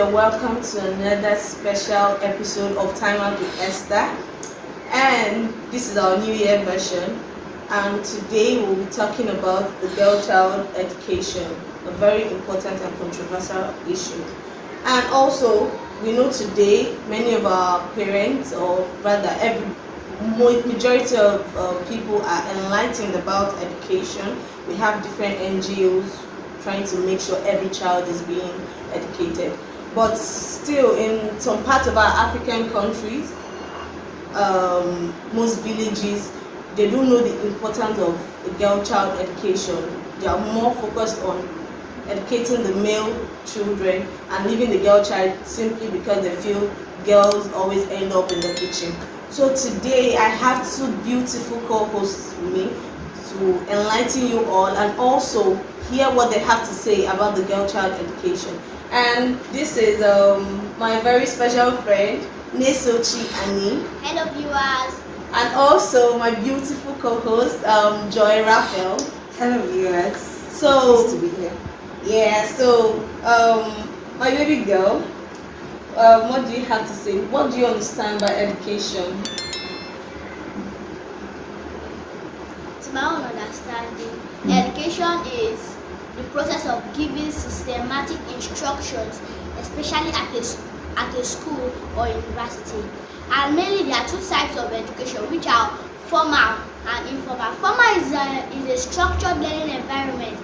and welcome to another special episode of Time Out with Esther. And this is our New Year version. And today we'll be talking about the girl child education, a very important and controversial issue. And also, we know today many of our parents, or rather majority of people are enlightened about education. We have different NGOs trying to make sure every child is being educated. But still, in some parts of our African countries, most villages, they don't know the importance of the girl child education. They are more focused on educating the male children and leaving the girl child simply because they feel girls always end up in the kitchen. So today I have two beautiful co-hosts with me to enlighten you all and also hear what they have to say about the girl child education. And this is my very special friend, Nesochi Ani. Hello viewers. And also my beautiful co-host, Joy Raphael. Hello viewers. So, pleased to be here. Yeah, so my baby girl, what do you have to say? What do you understand by education? To my own understanding, education is the process of giving systematic instructions, especially at a school or university. And mainly there are two types of education, which are formal and informal. Formal is a structured learning environment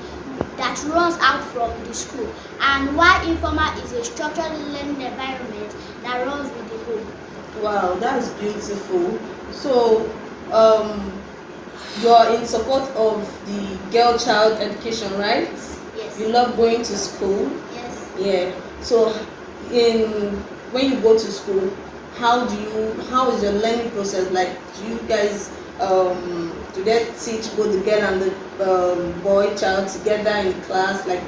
that runs out from the school, and while informal is a structured learning environment that runs with the home. Wow, that's beautiful. So, you're in support of the girl child education, right? Yes. You love going to school? Yes. Yeah. So, when you go to school, how is your learning process like? Do you guys do they teach both the girl and the boy child together in class? Like,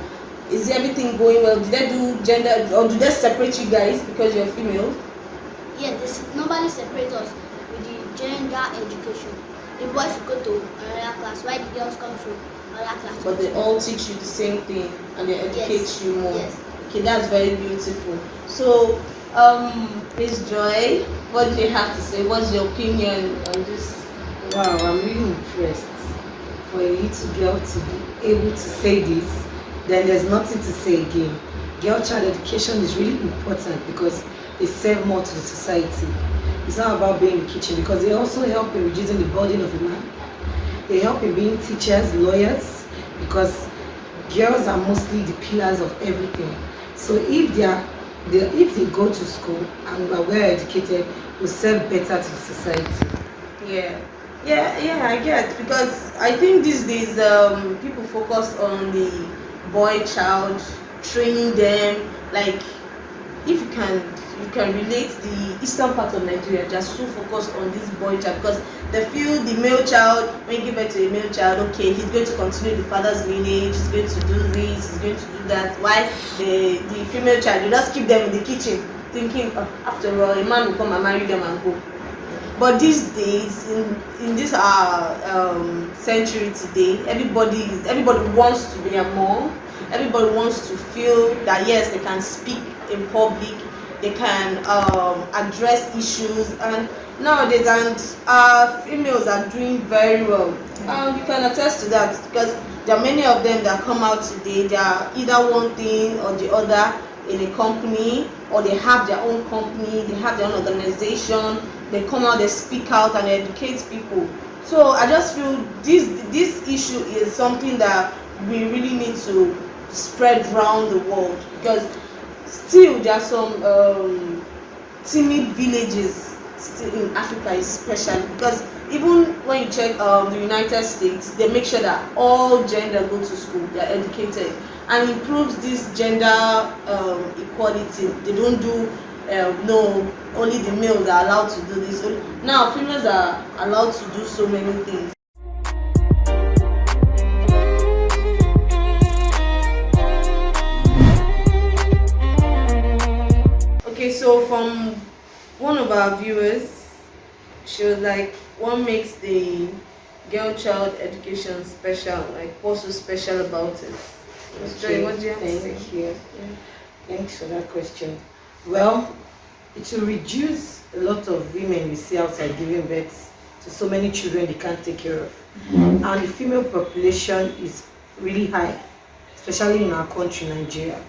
is everything going well? Do they do gender, or do they separate you guys because you're female? Yes, they normally separate us with the gender education. The boys will go to another class while the girls come to another class. But they all teach you the same thing and they educate you more. Yes. Okay, that's very beautiful. So, Miss Joy, what do you have to say? What's your opinion on this? Wow, I'm really impressed. For a little girl to be able to say this, then there's nothing to say again. Girl child education is really important because they serve more to the society. It's not about being in the kitchen, because they also help in reducing the burden of a man. They help in being teachers, lawyers, because girls are mostly the pillars of everything. So if they go to school and are well educated, will serve better to the society. Yeah, I get, because I think these days people focus on the boy child, training them. Like, if you can relate the eastern part of Nigeria, just so focused on this boy child because they feel the male child, when you give birth to a male child, okay, he's going to continue the father's lineage, he's going to do this, he's going to do that. Why the female child, you just keep them in the kitchen thinking, oh, after all, a man will come and marry them and go. But these days, in this century today, everybody wants to be a mom. Everybody wants to feel that yes, they can speak in public, they can address issues, and nowadays females are doing very well. You can attest to that because there are many of them that come out today. They are either one thing or the other in a company, or they have their own company, they have their own organization. They come out, they speak out, and educate people. So I just feel this issue is something that we really need to spread around the world, because still there are some timid villages still in Africa, especially because even when you check the United States, they make sure that all gender go to school, they are educated, and improves this gender equality. They don't do no, only the males are allowed to do this. Now females are allowed to do so many things. Okay, so from one of our viewers, she was like, what makes the girl child education special? Like, what's so special about it? Ms. Joy, what do you have to say? Thank you. Thanks for that question. Well, it will reduce a lot of women we see outside giving birth to so many children they can't take care of. And the female population is really high, especially in our country, Nigeria,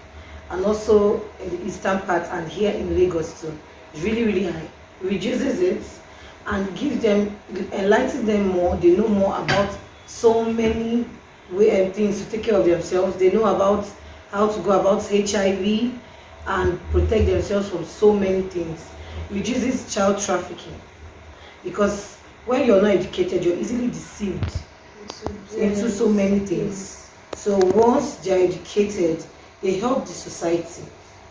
and also in the eastern part and here in Lagos too. It's really, really high. It reduces it and gives them, enlightens them more. They know more about so many things to take care of themselves. They know about how to go about HIV and protect themselves from so many things. It reduces child trafficking because when you're not educated, you're easily deceived into so many things. So once they're educated, they help the society.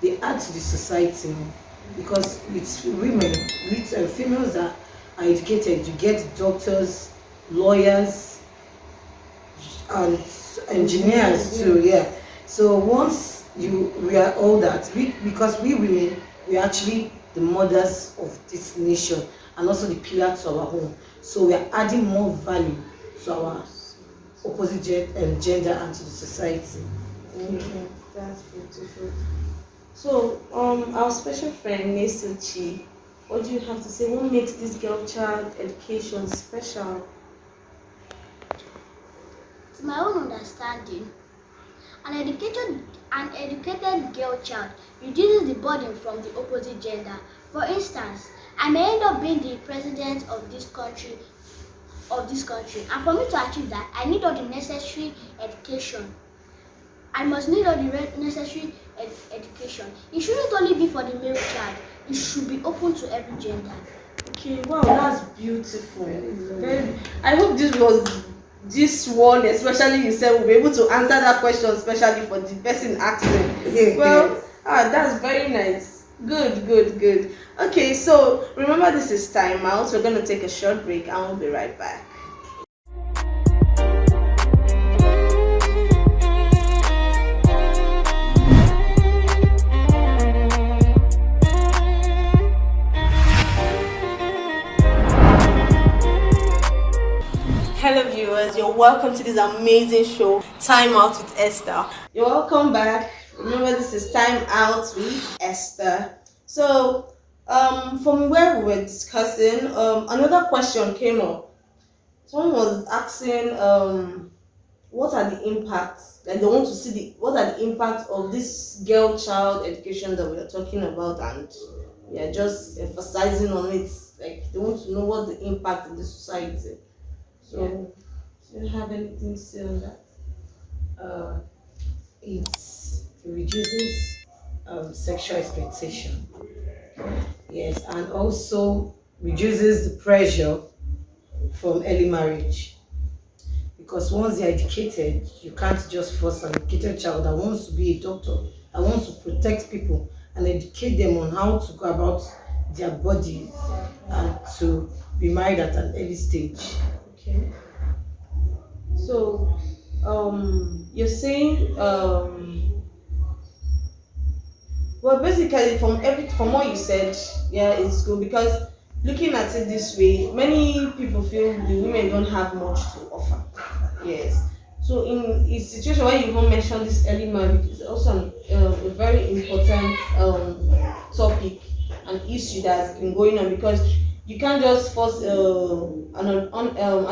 They add to the society more. Because with women, with females that are educated, you get doctors, lawyers, and engineers too. Yeah. So once we are all that, because we women, we are actually the mothers of this nation and also the pillar to our home. So we are adding more value to our opposite gender and to the society. Okay, that's beautiful. So, our special friend Nesuchi, what do you have to say? What makes this girl child education special? To my own understanding, an educated girl child reduces the burden from the opposite gender. For instance, I may end up being the president of this country, and for me to achieve that, I need all the necessary education. I must need all the necessary education. It shouldn't only be for the male child. It should be open to every gender. Okay, wow, that's beautiful. I hope this one, especially you said, will be able to answer that question, especially for the person asking. Well, that's very nice. Good, good, good. Okay, so remember this is time out. We're gonna take a short break and we'll be right back. Hello viewers, you're welcome to this amazing show, Time Out with Esther. You're welcome back. Remember this is Time Out with Esther. So, from where we were discussing, another question came up. Someone was asking, what are the impacts? Like they want to see what are the impacts of this girl child education that we are talking about, and we are just emphasizing on it. Like they want to know what the impact in the society. So, do you have anything to say on that? It reduces sexual exploitation. Yes, and also reduces the pressure from early marriage. Because once they're educated, you can't just force an educated child that wants to be a doctor, that wants to protect people and educate them on how to go about their bodies and to be married at an early stage. Okay. So, you're saying, well, basically, from what you said, yeah, it's good because looking at it this way, many people feel the women don't have much to offer. Yes. So, in a situation where you even mentioned this early marriage, is also a very important topic and issue that's been going on because you can't just force an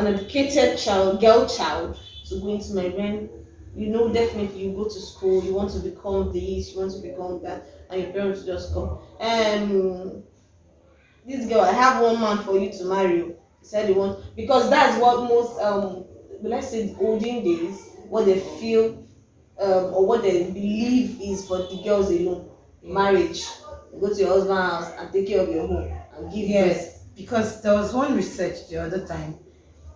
educated girl child to go into my brain. You know, definitely you go to school, you want to become this, you want to become that, and your parents just come. This girl, I have one man for you to marry you. He said he want because that's what most let's say the olden days, what they feel or what they believe is for the girls alone. Marriage. You go to your husband's house and take care of your home and give birth. Because there was one research the other time,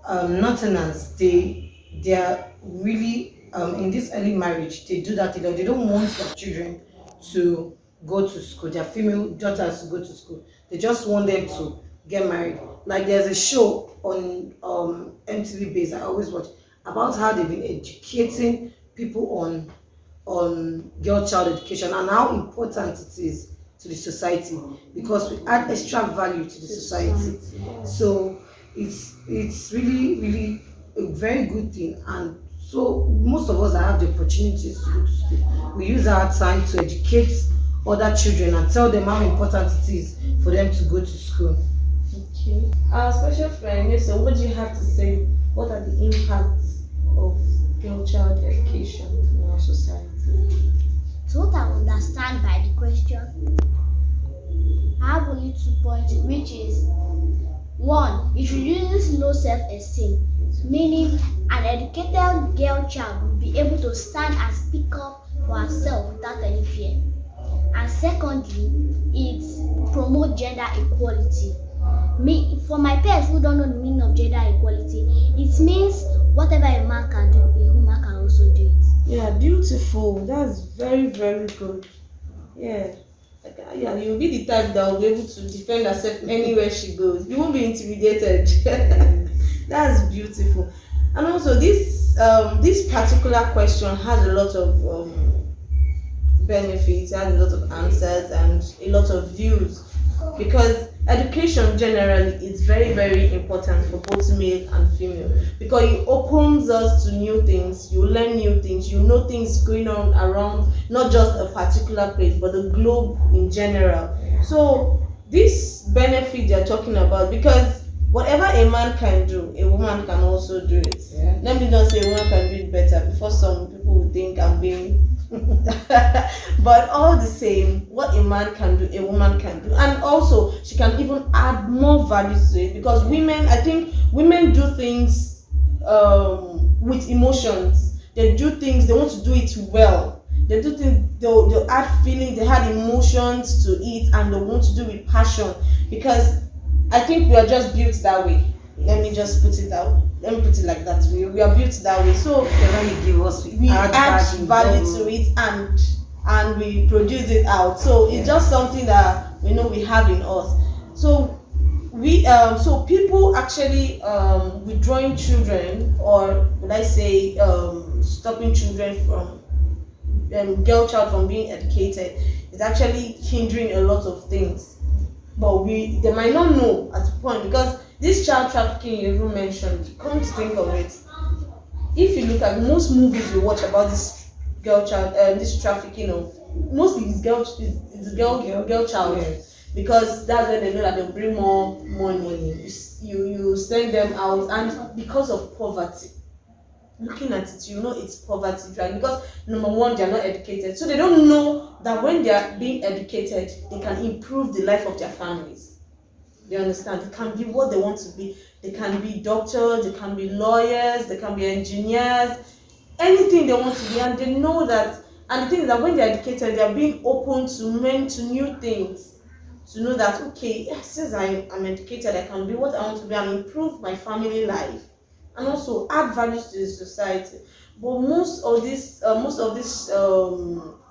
Northerners, they are really in this early marriage, they do that, they don't want their children to go to school, their female daughters to go to school. They just want them to get married. Like there's a show on MTV Base I always watch about how they've been educating people on girl child education and how important it is to the society because we add extra value to the society. So it's really, really a very good thing. And so most of us that have the opportunities to go to school, we use our time to educate other children and tell them how important it is for them to go to school. Okay. Our special friend, so what do you have to say? What are the impacts of girl child education in our society? So what I understand by the question, I have only 2 points, which is one, it reduces low self-esteem, meaning an educated girl child will be able to stand and speak up for herself without any fear. And secondly, it promotes gender equality. For my parents who don't know the meaning of gender equality, it means whatever a man can do, a woman can also do it. Yeah, beautiful. That's very, very good. Yeah. Yeah, you'll be the type that will be able to defend herself anywhere she goes. You won't be intimidated. That's beautiful. And also, this particular question has a lot of benefits, has a lot of answers, and a lot of views, because education generally is very, very important for both male and female, because it opens us to new things. You learn new things, you know things going on around not just a particular place but the globe in general. So this benefit they're talking about, because whatever a man can do, a woman can also do it. Yeah. Let me not say a woman can do it better, before some people will think I'm being but all the same, what a man can do, a woman can do. And also she can even add more value to it, because women, I think women do things with emotions. They do things, they want to do it well. They do things, they'll add feelings, they add emotions to it, and they want to do it with passion, because I think we are just built that way. Let me put it like that. We are built that way. So Whatever you give us, we add value to it, and we produce it out. So it's just something that we know we have in us. So so people actually withdrawing children, or would I say stopping children from girl child from being educated, is actually hindering a lot of things. But they might not know at the point, because this child trafficking you even mentioned, come to think of it, if you look at most movies you watch about this girl child, this trafficking of, mostly it's girl child. Yes. Because that's when they know that they'll bring more money. You send them out, and because of poverty, looking at it, you know it's poverty, right? Because number one, they're not educated, so they don't know that when they're being educated, they can improve the life of their families. You understand? They can be what they want to be. They can be doctors, they can be lawyers, they can be engineers, anything they want to be. And they know that, and the thing is that when they're educated, they're being open to new things. To know that, okay, since I'm educated, I can be what I want to be and improve my family life, and also add value to the society. But most of these child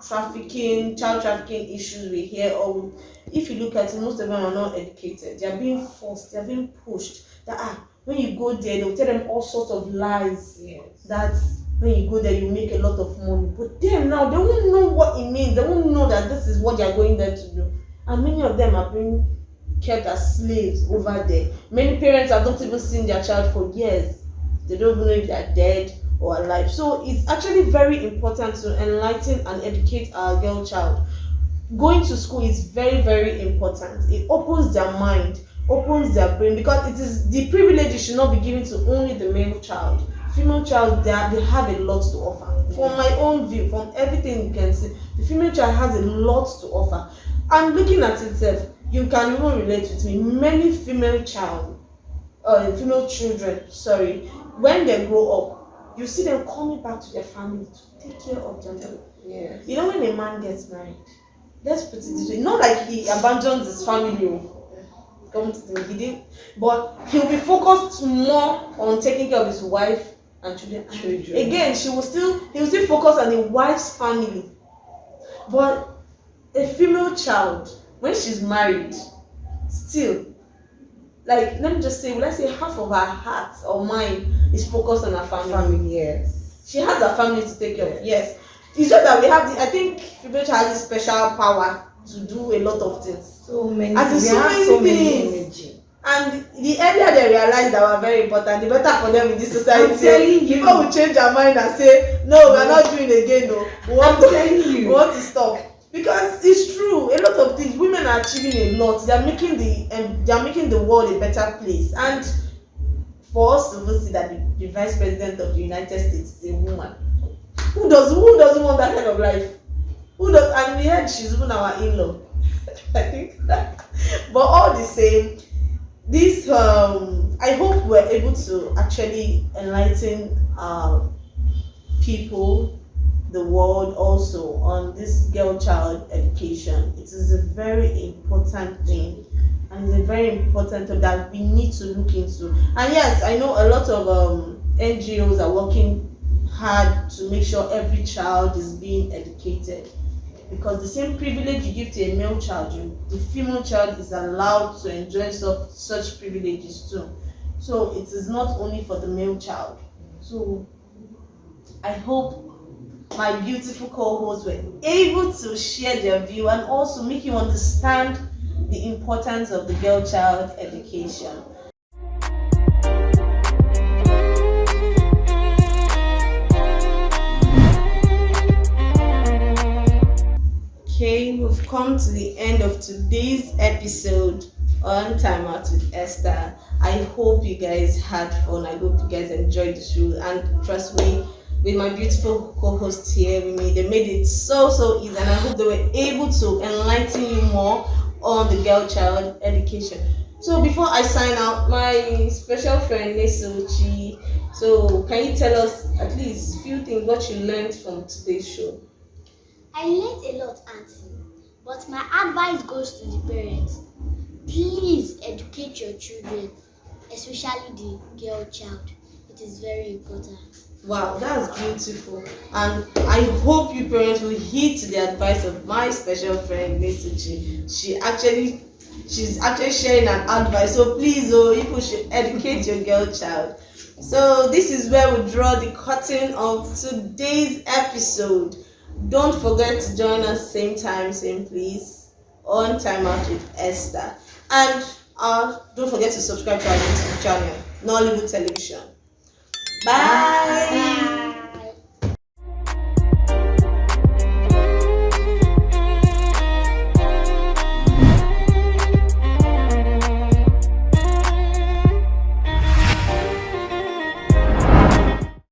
trafficking issues we hear, or if you look at it, most of them are not educated. They are being forced, they are being pushed. That when you go there, they'll tell them all sorts of lies. Yes. That when you go there, you make a lot of money. But them now, they won't know what it means. They won't know that this is what they are going there to do. And many of them are being kept as slaves over there. Many parents have not even seen their child for years. They don't even know if they are dead or alive. So it's actually very important to enlighten and educate our girl child. Going to school is very, very important. It opens their mind, opens their brain, because it is the privilege should not be given to only the male child. Female child, they have a lot to offer. From my own view, from everything you can see, the female child has a lot to offer. And looking at itself, you can even relate with me. Many female children, when they grow up, you see them coming back to their family to take care of them. Yes. You know, when a man gets married, let's put it this way, not like he abandons his family, come to them, he didn't, but he'll be focused more on taking care of his wife and children. Again, he'll still focus on the wife's family. But a female child, when she's married, still, like, let me just say, let's say half of her heart or mind is focused on her family. Yes. She has her family to take care of. Yes. It's just that we have I think female child has this special power to do a lot of things. So many. As in so many things. And the earlier they realize that we're very important, the better for them in this society. I'm telling you. People will change their mind and say, no, we're not doing it again, no. We want to stop. because it's true. A lot of things, women are achieving a lot. They are making the world a better place. And for us to see that the vice president of the United States is a woman, who doesn't want that kind of life? Who does? And we heard she's even our in-law. I think that. But all the same, this I hope we're able to actually enlighten people, the world also, on this girl child education. It is a very important thing, and it's a very important thing that we need to look into. And yes, I know a lot of NGOs are working hard to make sure every child is being educated, because the same privilege you give to a male child, the female child is allowed to enjoy such privileges too. So it is not only for the male child. So I hope my beautiful co-hosts were able to share their view and also make you understand the importance of the girl child education. Okay, we've come to the end of today's episode on Time Out with Esther. I hope you guys had fun. I hope you guys enjoyed the show, and trust me, with my beautiful co-hosts here, they made it so easy, and I hope they were able to enlighten you more on the girl child education. So before I sign out, my special friend Nesuchi, so can you tell us at least a few things what you learned from today's show? I learned a lot, Auntie, but my advice goes to the parents. Please educate your children, especially the girl child. It is very important. Wow, that's beautiful. And I hope you parents will heed to the advice of my special friend Nesuchi. She's actually sharing an advice. So please, you should educate your girl child. So this is where we draw the curtain of today's episode. Don't forget to join us same time, same place on Time Out with Esther. And don't forget to subscribe to our YouTube channel, Nollywood Television. Bye. Bye.